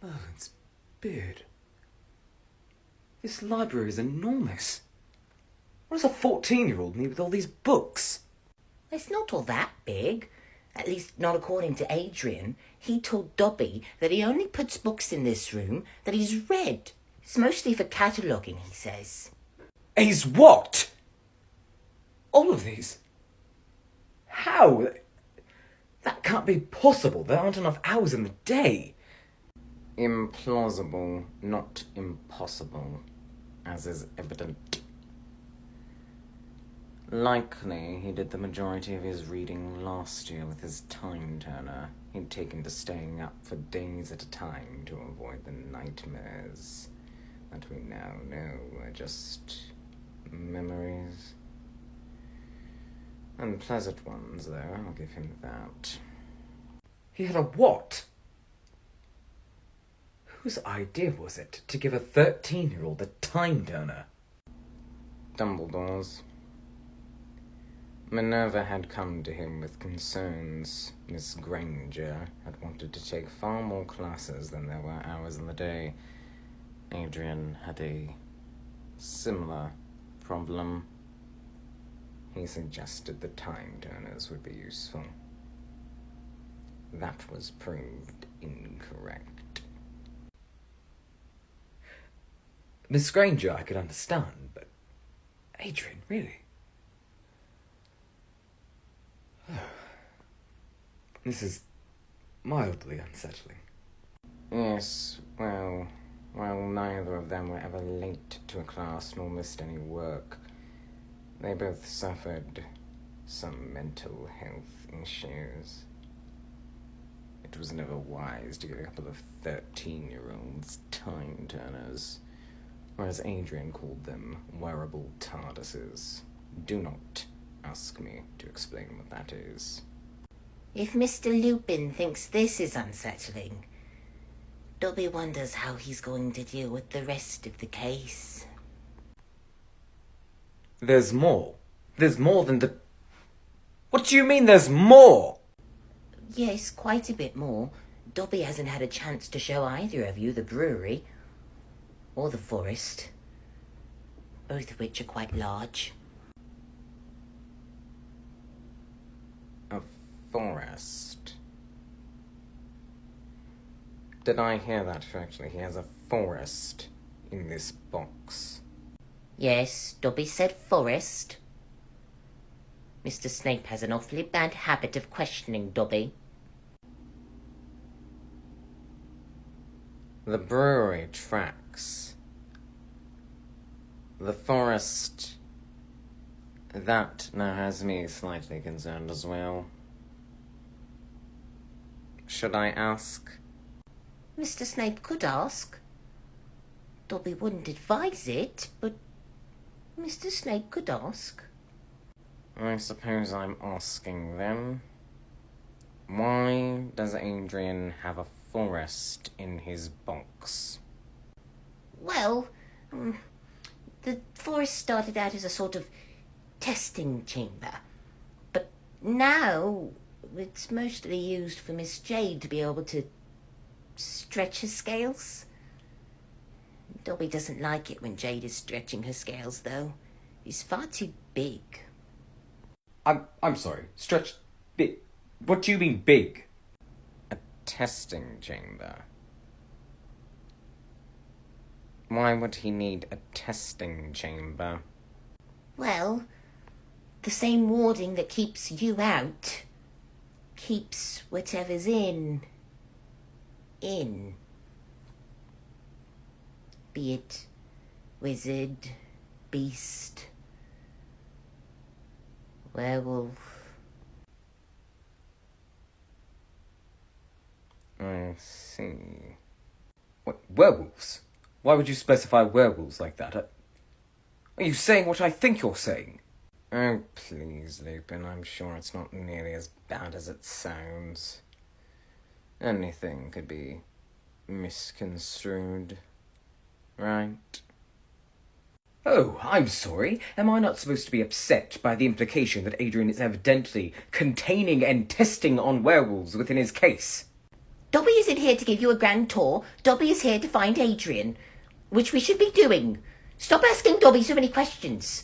Merlin's beard. This library is enormous. What does a 14-year-old need with all these books? It's not all that big. At least not according to Adrian. He told Dobby that he only puts books in this room that he's read. It's mostly for cataloguing, he says. He's what? All of these? How? That can't be possible. There aren't enough hours in the day. Implausible, not impossible, as is evident. Likely he did the majority of his reading last year with his time turner. He'd taken to staying up for days at a time to avoid the nightmares that we now know were just memories. Unpleasant ones, though, I'll give him that. He had a what? Whose idea was it to give a 13-year-old a time turner? Dumbledore's. Minerva had come to him with concerns. Miss Granger had wanted to take far more classes than there were hours in the day. Adrian had a similar problem. He suggested the time turners would be useful. That was proved incorrect. Miss Granger I could understand, but Adrian, really? This is mildly unsettling. Yes, well, neither of them were ever late to a class nor missed any work. They both suffered some mental health issues. It was never wise to give a couple of 13-year-olds time turners, or as Adrian called them, wearable TARDISes. Do not ask me to explain what that is. If Mr. Lupin thinks this is unsettling, Dobby wonders how he's going to deal with the rest of the case. There's more. There's more than the... What do you mean there's more? Yes, quite a bit more. Dobby hasn't had a chance to show either of you the brewery or the forest, both of which are quite large. A forest? Did I hear that correctly? He has a forest in this box. Yes, Dobby said forest. Mr. Snape has an awfully bad habit of questioning Dobby. The brewery tracks. The forest... That now has me slightly concerned as well. Should I ask? Mr. Snape could ask. Dobby wouldn't advise it, but Mr. Snape could ask. I suppose I'm asking then. Why does Adrian have a forest in his box? Well, the forest started out as a sort of testing chamber, but now it's mostly used for Miss Jade to be able to stretch her scales. Dobby doesn't like it when Jade is stretching her scales, though. He's far too big. I'm sorry. Stretch... big. What do you mean, big? A testing chamber. Why would he need a testing chamber? Well, the same warding that keeps you out keeps whatever's in. Be it wizard, beast, werewolf. I see. What, werewolves? Why would you specify werewolves like that? Are you saying what I think you're saying? Oh, please, Lupin, I'm sure it's not nearly as bad as it sounds. Anything could be misconstrued, right? Oh, I'm sorry. Am I not supposed to be upset by the implication that Adrian is evidently containing and testing on werewolves within his case? Dobby isn't here to give you a grand tour. Dobby is here to find Adrian, which we should be doing. Stop asking Dobby so many questions.